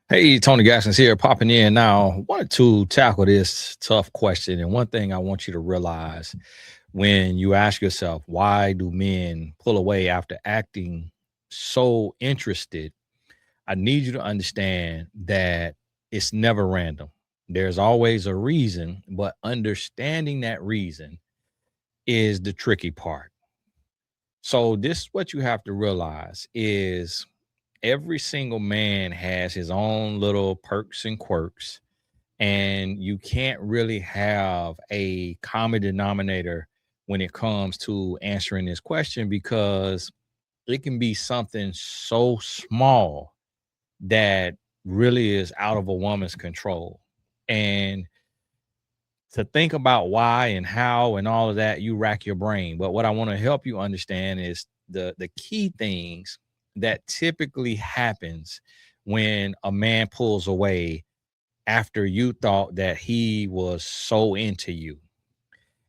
Hey, Tony Gaskins here, popping in now. Wanted to tackle this tough question. And one thing I want you to realize when you ask yourself, why do men pull away after acting so interested? I need you to understand that it's never random. There's always a reason, but understanding that reason is the tricky part. So, this what you have to realize is every single man has his own little perks and quirks, and you can't really have a common denominator when it comes to answering this question because it can be something so small that really is out of a woman's control. And to think about why and how and all of that, you rack your brain. But what I want to help you understand is the key things that typically happens when a man pulls away after you thought that he was so into you.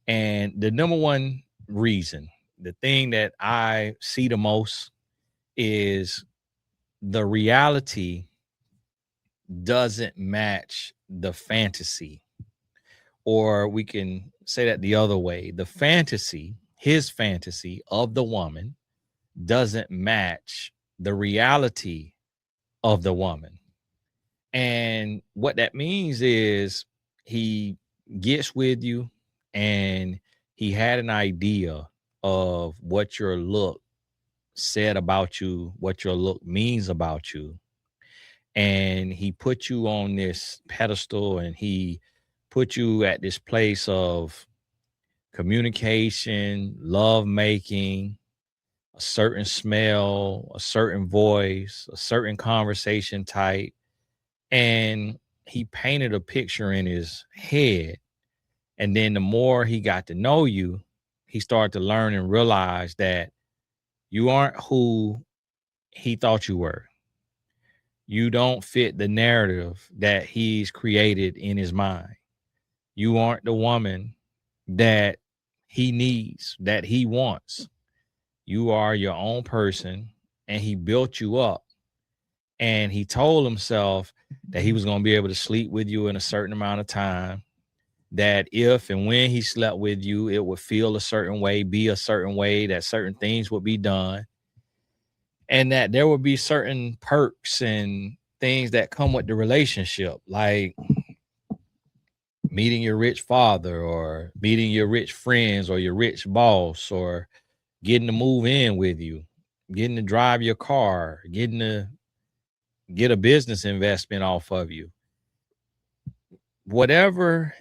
And the number one reason, the thing that I see the most is the reality doesn't match the fantasy. Or we can say that the other way, the fantasy, his fantasy of the woman doesn't match the reality of the woman. And what that means is he gets with you and he had an idea of what your look said about you, what your look means about you. And he put you on this pedestal and he put you at this place of communication, love making, a certain smell, a certain voice, a certain conversation type. And he painted a picture in his head. And then the more he got to know you, he started to learn and realize that you aren't who he thought you were. You don't fit the narrative that he's created in his mind. You aren't the woman that he needs, that he wants. You are your own person, and he built you up. And he told himself that he was going to be able to sleep with you in a certain amount of time, that if and when he slept with you, it would feel a certain way, be a certain way, that certain things would be done, and that there would be certain perks and things that come with the relationship, like meeting your rich father or meeting your rich friends or your rich boss or getting to move in with you, getting to drive your car, getting to get a business investment off of you. Whatever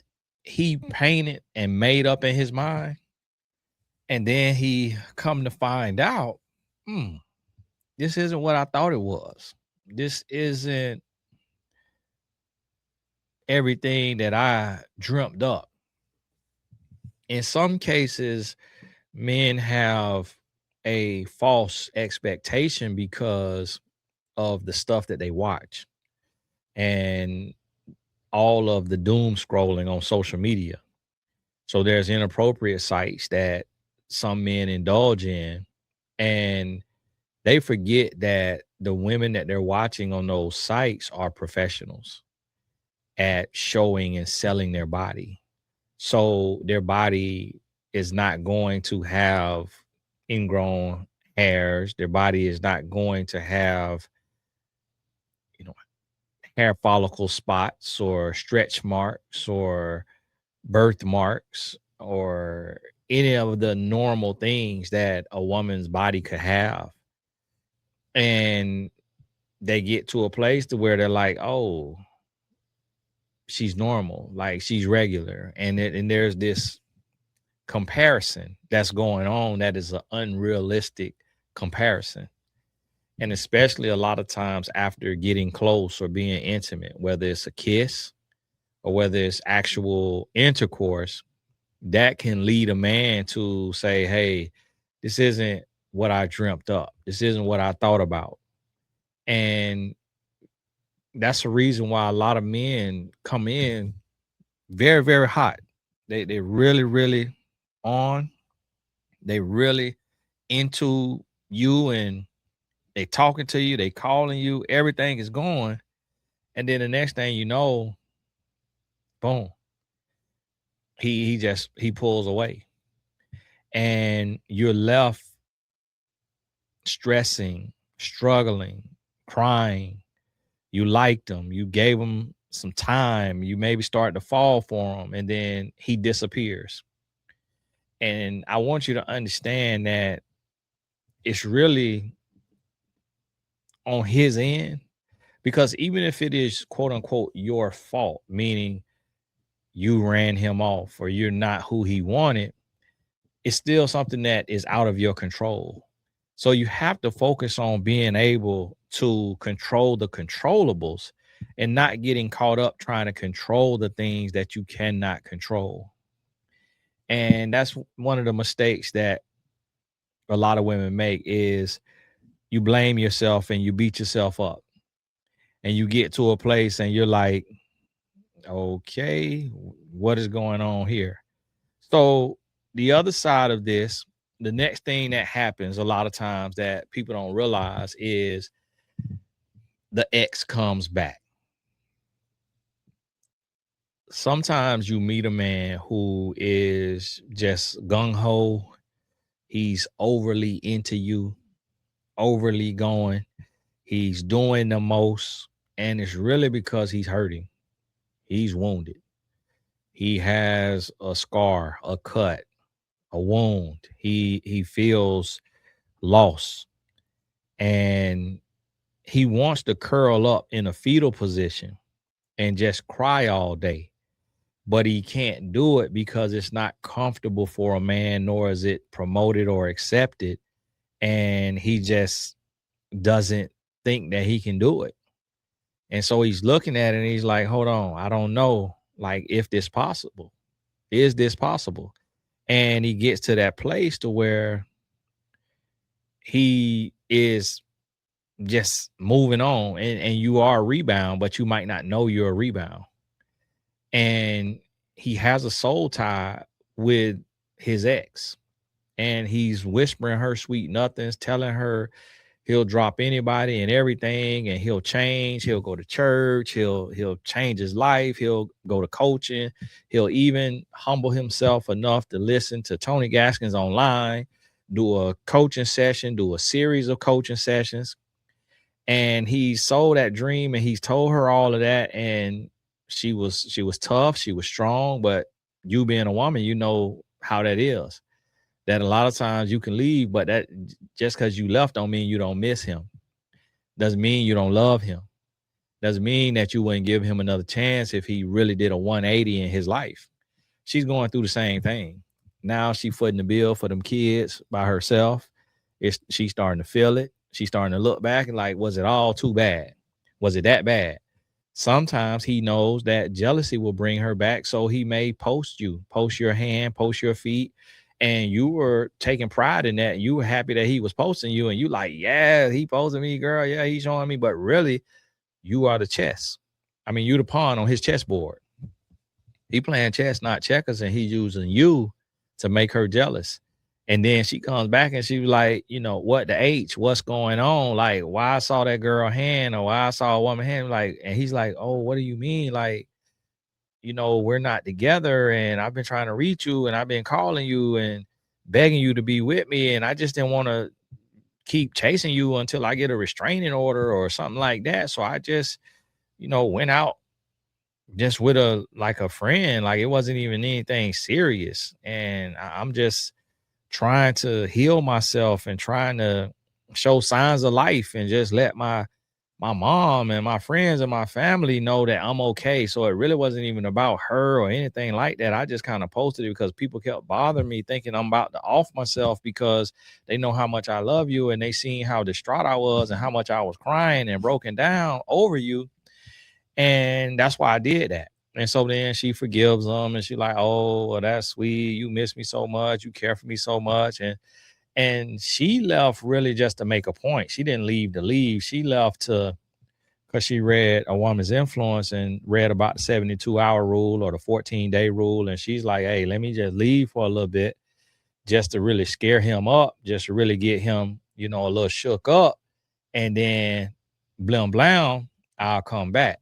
he painted and made up in his mind, and then he come to find out, hmm, this isn't what I thought it was. This isn't everything that I dreamt up. In some cases, men have a false expectation because of the stuff that they watch and all of the doom scrolling on social media. So there's inappropriate sites that some men indulge in, and they forget that the women that they're watching on those sites are professionals at showing and selling their body. So their body is not going to have ingrown hairs. Their body is not going to have, you know, hair follicle spots or stretch marks or birthmarks or any of the normal things that a woman's body could have. And they get to a place to where they're like, oh, she's normal, like she's regular. And there's this comparison that's going on that is an unrealistic comparison. And especially a lot of times after getting close or being intimate, whether it's a kiss or whether it's actual intercourse, that can lead a man to say, hey, this isn't what I dreamt up. This isn't what I thought about. And that's the reason why a lot of men come in very, very hot. They really, really on. They really into you and they talking to you, they calling you, everything is going. And then the next thing you know, boom, he pulls away. And you're left stressing, struggling, crying. You liked him, you gave him some time, you maybe start to fall for him, and then he disappears. And I want you to understand that it's really on his end, because even if it is quote unquote your fault, meaning you ran him off or you're not who he wanted, it's still something that is out of your control. So you have to focus on being able to control the controllables and not getting caught up trying to control the things that you cannot control. And that's one of the mistakes that a lot of women make, is you blame yourself and you beat yourself up. And you get to a place and you're like, okay, what is going on here? So the other side of this, the next thing that happens a lot of times that people don't realize is the ex comes back. Sometimes you meet a man who is just gung-ho. He's overly into you, overly going. He's doing the most, and it's really because he's hurting. He's wounded. He has a scar, a cut, a wound. He feels lost, and he wants to curl up in a fetal position and just cry all day, but he can't do it because it's not comfortable for a man, nor is it promoted or accepted, and he just doesn't think that he can do it. And so he's looking at it and he's like, hold on, I don't know, like, if this possible. Is this possible? And he gets to that place to where he is just moving on, and you are a rebound, but you might not know you're a rebound. And he has a soul tie with his ex, and he's whispering her sweet nothings, telling her he'll drop anybody and everything, and he'll change. He'll go to church. He'll change his life. He'll go to coaching. He'll even humble himself enough to listen to Tony Gaskins online, do a coaching session, do a series of coaching sessions. And he sold that dream, and he's told her all of that. And she was tough. She was strong. But you being a woman, you know how that is. That a lot of times you can leave, but that just because you left don't mean you don't miss him. Doesn't mean you don't love him. Doesn't mean that you wouldn't give him another chance if he really did a 180 in his life. She's going through the same thing. Now she's footing the bill for them kids by herself. She's starting to feel it. She's starting to look back and like, was it all too bad? Was it that bad? Sometimes he knows that jealousy will bring her back. So he may post your hand, post your feet. And you were taking pride in that. You were happy that he was posting you. And you like, yeah, he posted me, girl. Yeah, he's showing me. But really, you are the chess. I mean, you the pawn on his chessboard. He playing chess, not checkers. And he's using you to make her jealous. And then she comes back and she was like, what the H, what's going on? Like, why I saw that girl hand, or why I saw a woman hand. Like, and he's like, oh, what do you mean? Like, we're not together, and I've been trying to reach you, and I've been calling you and begging you to be with me. And I just didn't want to keep chasing you until I get a restraining order or something like that. So I just, went out just with a friend. Like, it wasn't even anything serious. And I'm just trying to heal myself and trying to show signs of life and just let my mom and my friends and my family know that I'm okay. So it really wasn't even about her or anything like that. I just kind of posted it because people kept bothering me, thinking I'm about to off myself because they know how much I love you, and they seen how distraught I was and how much I was crying and broken down over you. And that's why I did that. And so then she forgives them, and she like, oh, well, that's sweet. You miss me so much. You care for me so much. And she left really just to make a point. She didn't leave to leave. She left to, because she read A Woman's Influence and read about the 72-hour rule or the 14-day rule. And she's like, hey, let me just leave for a little bit just to really scare him up, just to really get him, a little shook up. And then blam, blam, I'll come back.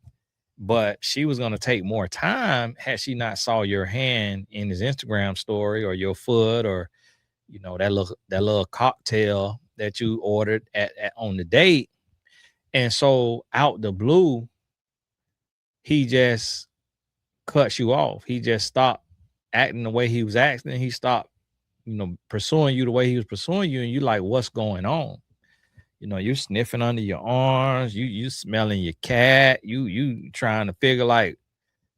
But she was gonna take more time had she not saw your hand in his Instagram story or your foot or that little cocktail that you ordered at on the date. And so out the blue, he just cuts you off. He just stopped acting the way he was acting. He stopped, pursuing you the way he was pursuing you. And you like, what's going on? You sniffing under your arms, you smelling your cat, you trying to figure like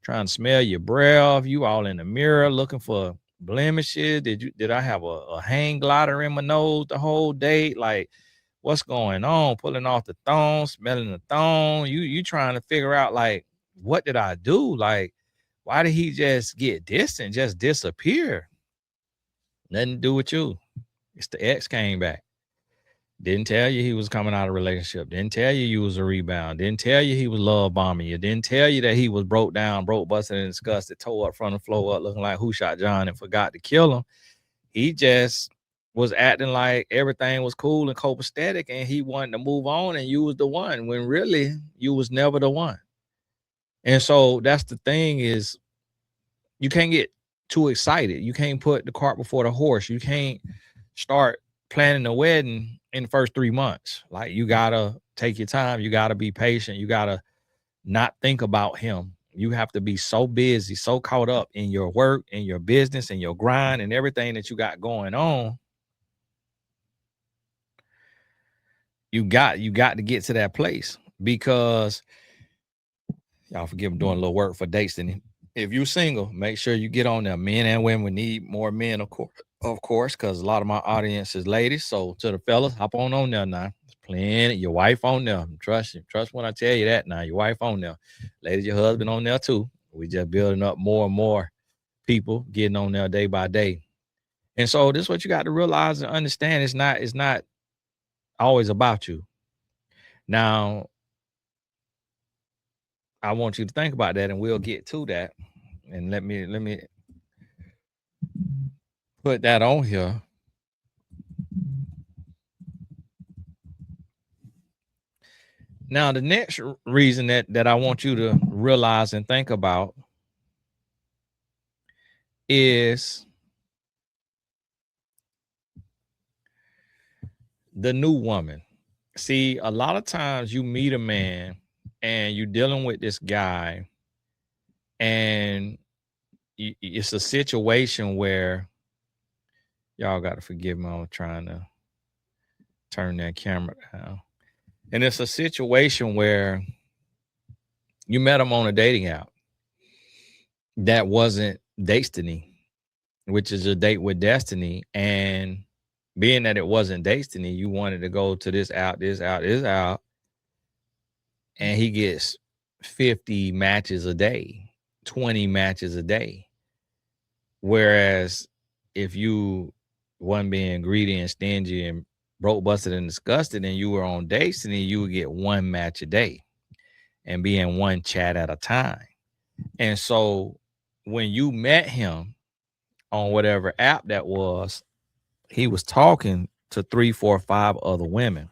trying to smell your breath, you all in the mirror looking for blemishes. Did I have a hang glider in my nose the whole day? Like, what's going on? Pulling off the thong, smelling the thong. You trying to figure out like, what did I do? Like, why did he just get distant, just disappear? Nothing to do with you. It's the ex came back. Didn't tell you he was coming out of a relationship. Didn't tell you was a rebound. Didn't tell you he was love bombing you. Didn't tell you that he was broke down, broke, busted, and disgusted, tore up from the floor up, looking like Who Shot John and forgot to kill him. He just was acting like everything was cool and copacetic and he wanted to move on and you was the one when really you was never the one. And so that's the thing is you can't get too excited. You can't put the cart before the horse. You can't start planning a wedding in the first 3 months. Like you gotta take your time. You gotta be patient. You gotta not think about him. You have to be so busy, so caught up in your work, in your business, and your grind, and everything that you got going on. You got to get to that place because y'all forgive me doing a little work for Destiny. If you're single, make sure you get on there. Men and women, we need more men, of course, because a lot of my audience is ladies. So to the fellas, hop on there now. There's plenty. Your wife on there. Trust when I tell you that now. Your wife on there. Ladies, your husband on there too. We just building up more and more people getting on there day by day. And so this is what you got to realize and understand. It's not always about you. Now, I want you to think about that and we'll get to that. And let me put that on here. Now, the next reason that I want you to realize and think about is the new woman. See, a lot of times you meet a man and you're dealing with this guy and it's a situation where y'all got to forgive me. I'm trying to turn that camera down. And it's a situation where you met him on a dating app that wasn't Destiny, which is a date with destiny. And being that it wasn't Destiny, you wanted to go to this out, and he gets 50 matches a day, 20 matches a day. Whereas if you wasn't being greedy and stingy and broke, busted, and disgusted, and you were on Destiny, you would get one match a day and be in one chat at a time. And so when you met him on whatever app that was, he was talking to 3, 4, 5 other women.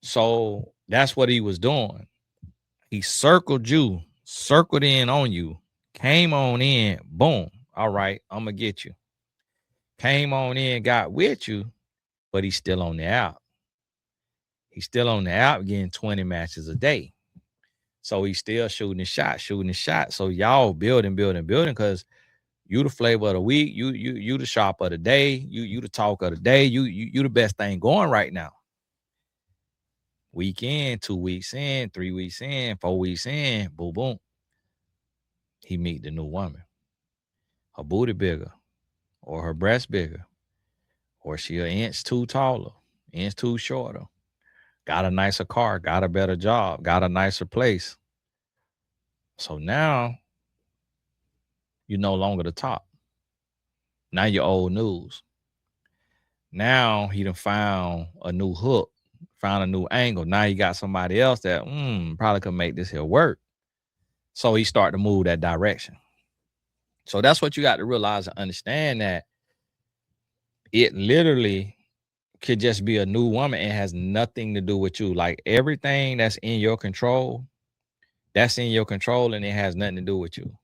So that's what he was doing. He circled in on you, came on in, boom. All right, I'm going to get you. Came on in, got with you, but he's still on the app. He's still on the app getting 20 matches a day. So he's still shooting his shot. So y'all building because you the flavor of the week, you the shop of the day, you the talk of the day, you the best thing going right now. Week in, 2 weeks in, 3 weeks in, 4 weeks in, boom, boom. He meet the new woman. Her booty bigger, or her breast bigger, or she an inch too taller, inch too shorter, got a nicer car, got a better job, got a nicer place. So now you're no longer the top. Now you're old news. Now he done found a new hook, found a new angle. Now you got somebody else that probably could make this here work. So he start to move that direction. So that's what you got to realize and understand, that it literally could just be a new woman and has nothing to do with you. Like everything that's in your control That's in your control and it has nothing to do with you.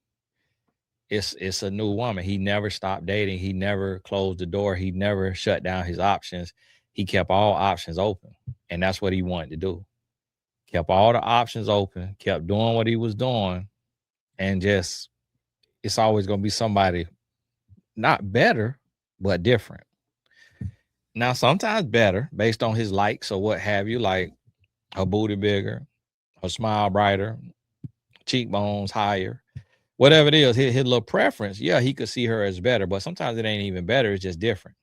It's a new woman. He never stopped dating. He never closed the door. He never shut down his options. He kept all options open. And that's what he wanted to do. Kept all the options open, kept doing what he was doing, and just it's always gonna be somebody not better, but different. Now, sometimes better based on his likes or what have you, like her booty bigger, her smile brighter, cheekbones higher, whatever it is, his little preference. Yeah, he could see her as better, but sometimes it ain't even better. It's just different.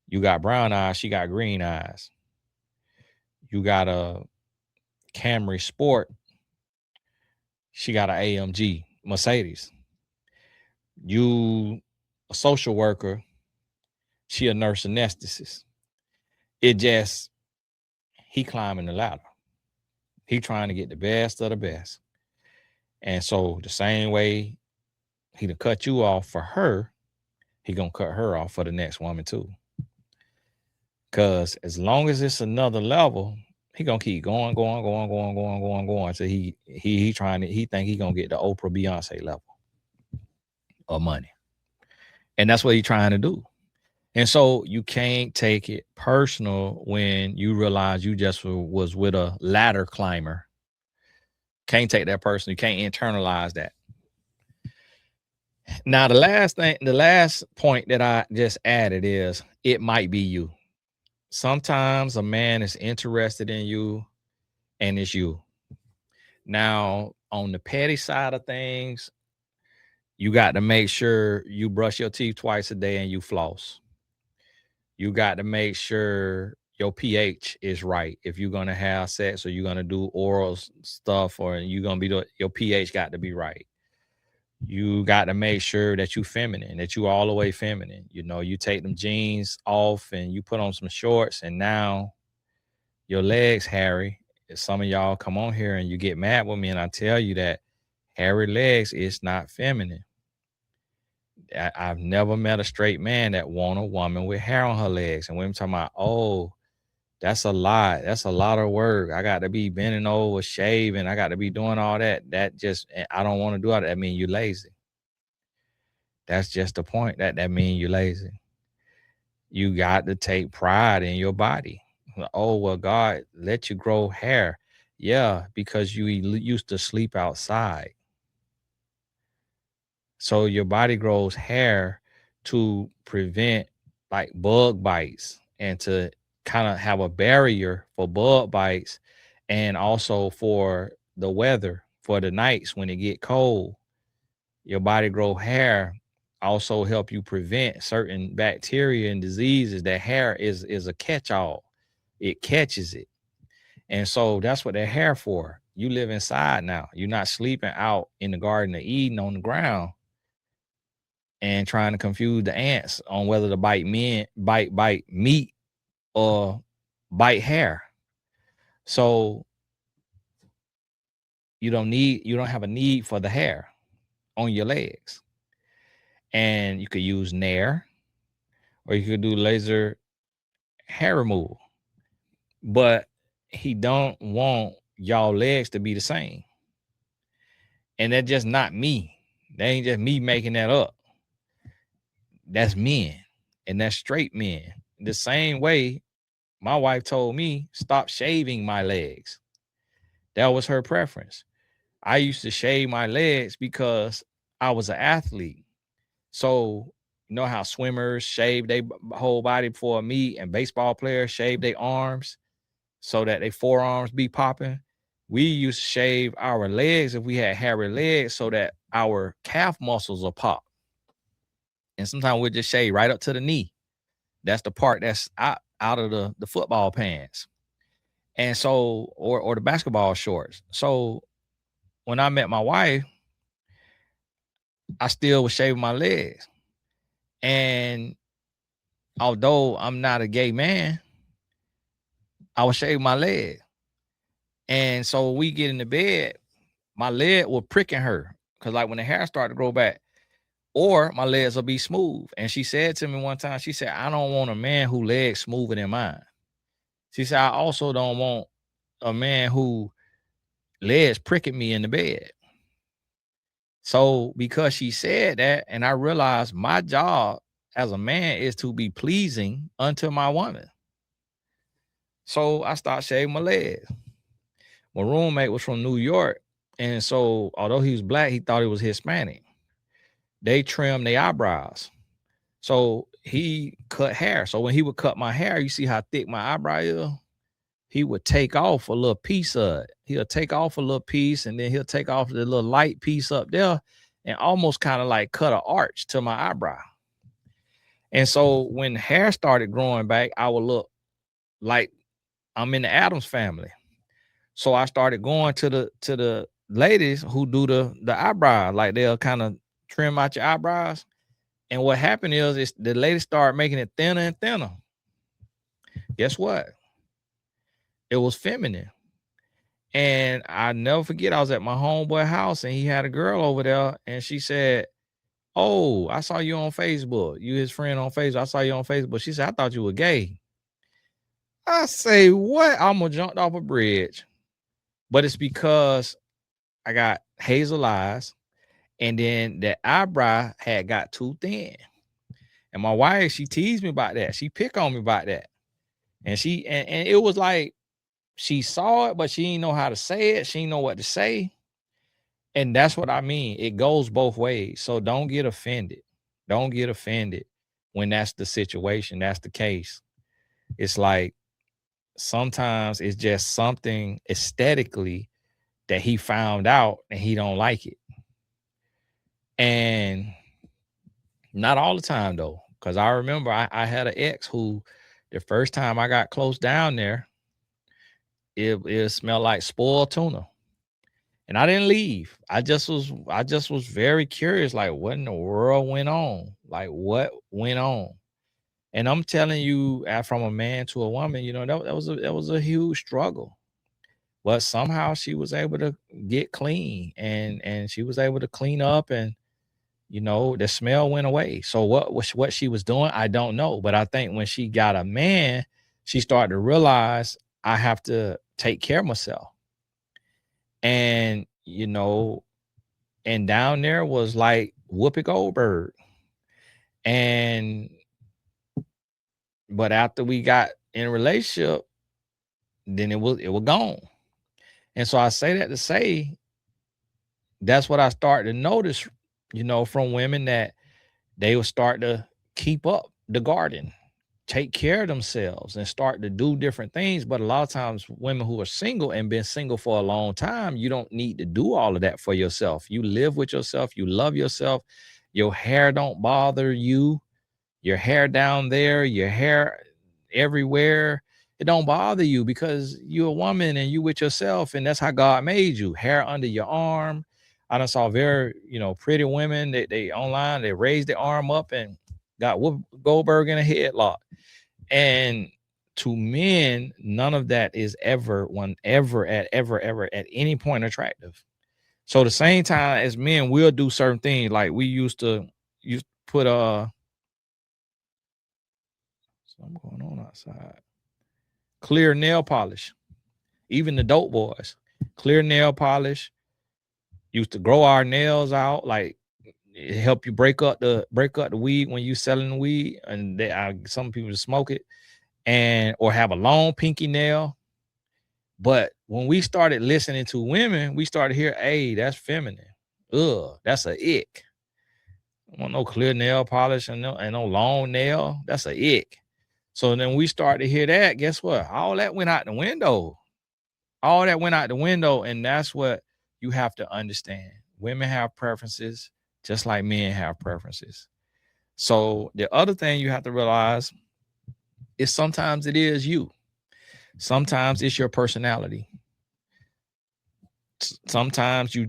You got brown eyes, she got green eyes. You got a Camry Sport, she got an AMG Mercedes. You a social worker, she a nurse anesthetist. It just he climbing the ladder. He trying to get the best of the best. And so the same way he done cut you off for her, he gonna cut her off for the next woman too. Cause as long as it's another level, he gonna keep going until he trying to he think he gonna get the Oprah Beyonce level of money. And that's what he trying to do. And so you can't take it personal when you realize you just was with a ladder climber. Can't take that personal. You can't internalize that. Now, the last point that I just added is it might be you. Sometimes a man is interested in you and it's you. Now, on the petty side of things, you got to make sure you brush your teeth twice a day and you floss. You got to make sure your pH is right. If you're going to have sex or you're going to do oral stuff or you're going to be your pH got to be right. You got to make sure that you feminine, that you all the way feminine. You know, you take them jeans off and you put on some shorts and now your legs hairy. Some of y'all come on here and you get mad with me and I tell you that hairy legs is not feminine. I've never met a straight man that want a woman with hair on her legs. And when I'm talking about, oh, that's a lot. That's a lot of work. I got to be bending over, shaving. I got to be doing all that. That just, I don't want to do all that. That means you're lazy. That's just the point. That means you're lazy. You got to take pride in your body. Oh, well, God let you grow hair. Yeah, because you used to sleep outside. So your body grows hair to prevent like bug bites and to kind of have a barrier for bug bites and also for the weather, for the nights when it get cold. Your body grow hair also help you prevent certain bacteria and diseases. That hair is a catch-all. It catches it. And so that's what they're hair for. You live inside now. You're not sleeping out in the Garden of Eden on the ground and trying to confuse the ants on whether to bite meat or bite hair. So you don't have a need for the hair on your legs. And you could use Nair or you could do laser hair removal. But he don't want y'all legs to be the same. And that's just not me. That ain't just me making that up. That's men. And that's straight men. The same way my wife told me, stop shaving my legs. That was her preference. I used to shave my legs because I was an athlete. So, you know how swimmers shave their whole body before a meet and baseball players shave their arms so that their forearms be popping? We used to shave our legs if we had hairy legs so that our calf muscles will pop. And sometimes we'll just shave right up to the knee. That's the part that's out of the football pants. And so, or the basketball shorts. So when I met my wife, I still was shaving my legs. And although I'm not a gay man, I was shaving my leg. And so we get in the bed, my leg was pricking her. Cause like when the hair started to grow back, or my legs will be smooth. And she said to me one time, she said, I don't want a man who legs smoother than mine. She said, I also don't want a man who legs pricking me in the bed. So because she said that, and I realized my job as a man is to be pleasing unto my woman. So I started shaving my legs. My roommate was from New York. And so although he was black, he thought he was Hispanic. They trimmed their eyebrows. So he cut hair. So when he would cut my hair, you see how thick my eyebrow is? He would take off a little piece of it. He'll take off a little piece, and then he'll take off the little light piece up there and almost kind of like cut an arch to my eyebrow. And so when hair started growing back, I would look like I'm in the Addams family. So I started going to the ladies who do the eyebrow, like they'll kind of trim out your eyebrows. And what happened is the ladies start making it thinner and thinner. Guess what? It was feminine. And I never forget, I was at my homeboy house and he had a girl over there, and she said, "Oh, I saw you on Facebook. You his friend on Facebook. I saw you on Facebook." She said, "I thought you were gay." I say, "What?" I almost jumped off a bridge. But it's because I got hazel eyes, and then the eyebrow had got too thin. And my wife, she teased me about that. She picked on me about that. And and it was like she saw it, but she didn't know how to say it. She didn't know what to say. And that's what I mean. It goes both ways. So don't get offended. Don't get offended when that's the situation. That's the case. It's like sometimes it's just something aesthetically that he found out and he don't like it. And not all the time though, because I remember I had an ex who the first time I got close down there, it smelled like spoiled tuna. And I didn't leave. I just was very curious, like what in the world went on? Like what went on? And I'm telling you, from a man to a woman, that was a huge struggle. But somehow she was able to get clean, and she was able to clean up, and the smell went away. So what she was doing, I don't know. But I think when she got a man, she started to realize I have to take care of myself. And and down there was like Whoopi Goldberg. And but after we got in a relationship, then it was gone. And so I say that to say that's what I started to notice, from women, that they would start to keep up the garden, take care of themselves, and start to do different things. But a lot of times women who are single and been single for a long time, you don't need to do all of that for yourself. You live with yourself, you love yourself, your hair don't bother you, your hair down there, your hair everywhere, it don't bother you because you're a woman and you with yourself, and that's how God made you. Hair under your arm. I done saw very, pretty women that they online, they raised their arm up and got Whoopi Goldberg in a headlock. And to men, none of that is ever at any point attractive. So the same time as men, we'll do certain things. Like we used to put something going on outside. Clear nail polish. Even the dope boys, clear nail polish. Used to grow our nails out, like it help you break up the weed when you selling the weed, and some people smoke it, and or have a long pinky nail. But when we started listening to women, we started to hear, hey, that's feminine. Ugh, that's a ick. I want no clear nail polish and no long nail. That's a ick. So then we started to hear that. Guess what? All that went out the window. All that went out the window. And that's what you have to understand. Women have preferences just like men have preferences. So the other thing you have to realize is sometimes it is you. Sometimes it's your personality. Sometimes you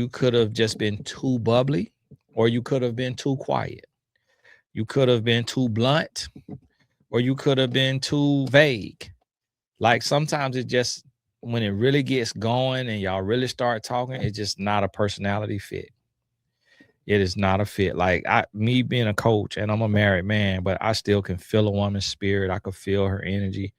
could have just been too bubbly, or you could have been too quiet. You could have been too blunt, or you could have been too vague. Like sometimes it just, when it really gets going and y'all really start talking, it's just not a personality fit. It is not a fit. Like me being a coach, and I'm a married man, but I still can feel a woman's spirit. I could feel her energy.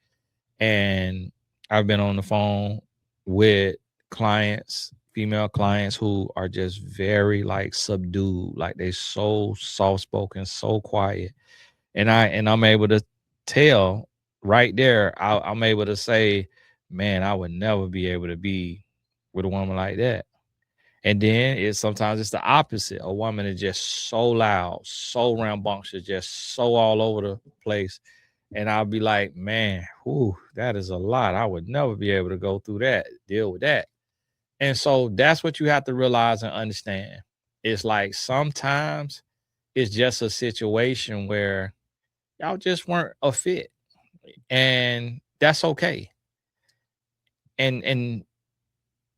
And I've been on the phone with clients, female clients who are just very like subdued, like they so soft spoken, so quiet. And I'm able to tell right there, I'm able to say, man, I would never be able to be with a woman like that. And then sometimes it's the opposite. A woman is just so loud, so rambunctious, just so all over the place. And I'll be like, man, whew, that is a lot. I would never be able to go through that, deal with that. And so that's what you have to realize and understand. It's like sometimes it's just a situation where y'all just weren't a fit. And that's okay. And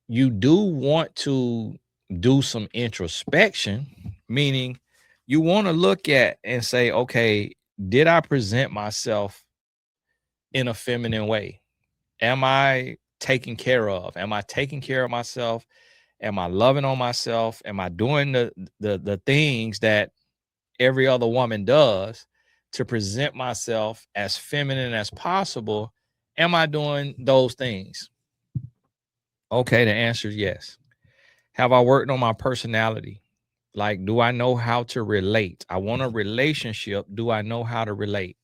you do want to do some introspection, meaning you want to look at and say, okay, did I present myself in a feminine way? Am I taking care of? Am I taking care of myself? Am I loving on myself? Am I doing the things that every other woman does to present myself as feminine as possible? Am I doing those things? Okay, the answer is yes. Have I worked on my personality? Like, do I know how to relate? I want a relationship. Do I know how to relate?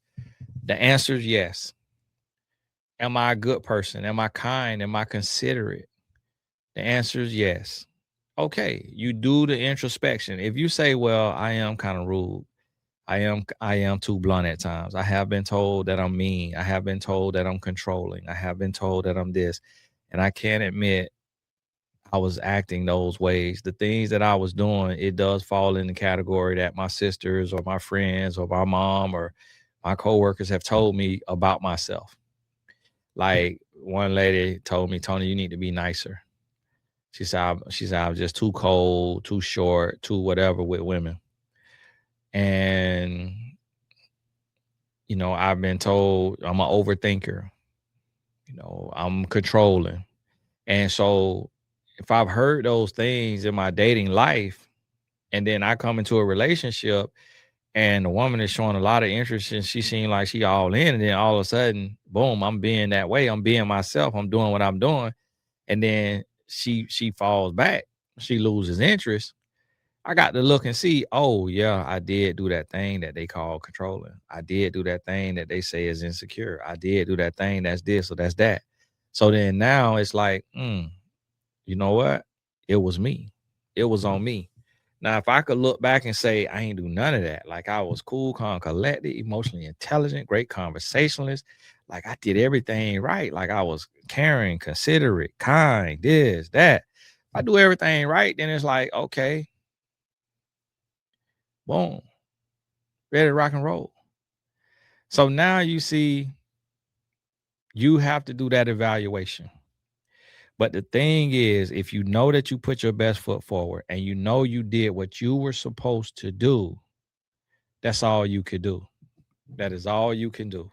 The answer is yes. Am I a good person? Am I kind? Am I considerate? The answer is yes. Okay, you do the introspection. If you say, well, I am kind of rude. I am too blunt at times. I have been told that I'm mean. I have been told that I'm controlling. I have been told that I'm this. And I can't admit I was acting those ways. The things that I was doing, it does fall in the category that my sisters or my friends or my mom or my coworkers have told me about myself. Like one lady told me, Tony, you need to be nicer. She said I was just too cold, too short, too whatever with women. And I've been told I'm an overthinker. I'm controlling. And so if I've heard those things in my dating life, and then I come into a relationship and the woman is showing a lot of interest and she seemed like she all in, and then all of a sudden, boom, I'm being that way. I'm being myself. I'm doing what I'm doing. And then she falls back. She loses interest. I got to look and see, oh yeah, I did do that thing that they call controlling. I did do that thing that they say is insecure. I did do that thing that's this or that's that. So then now it's like, you know what? It was me. It was on me. Now, if I could look back and say I ain't do none of that, like I was cool, calm, collected, emotionally intelligent, great conversationalist, like I did everything right, like I was caring, considerate, kind, this, that. If I do everything right, then it's like, okay, boom, ready to rock and roll. So now you see, you have to do that evaluation. But the thing is, if you know that you put your best foot forward and you know you did what you were supposed to do, that's all you could do. That is all you can do.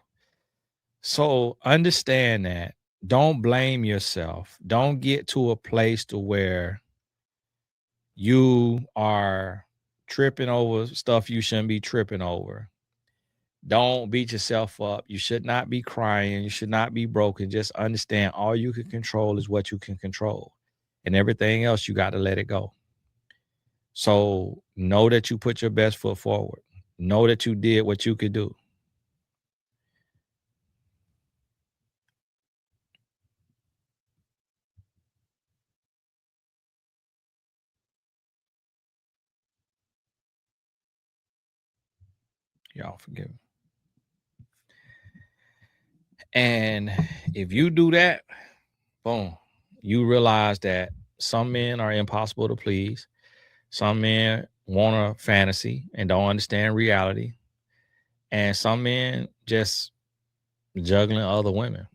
So understand that. Don't blame yourself. Don't get to a place to where you are tripping over stuff you shouldn't be tripping over. Don't beat yourself up. You should not be crying. You should not be broken. Just understand all you can control is what you can control. And everything else, you got to let it go. So know that you put your best foot forward. Know that you did what you could do. Y'all forgive me. And if you do that, boom, you realize that some men are impossible to please. Some men want a fantasy and don't understand reality. And some men just juggling other women,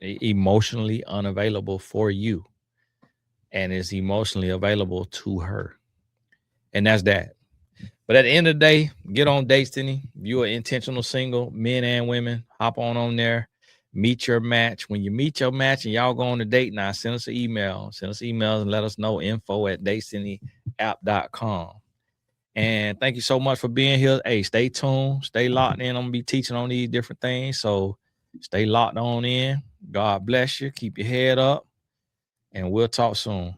emotionally unavailable for you, and is emotionally available to her. And that's that. But at the end of the day, get on Destiny. If you're an intentional single, men and women, hop on there, meet your match. When you meet your match and y'all go on a date now, send us an email. Send us emails and let us know info@destiny.app.com. And thank you so much for being here. Hey, stay tuned. Stay locked in. I'm going to be teaching on these different things. So stay locked on in. God bless you. Keep your head up. and we'll talk soon.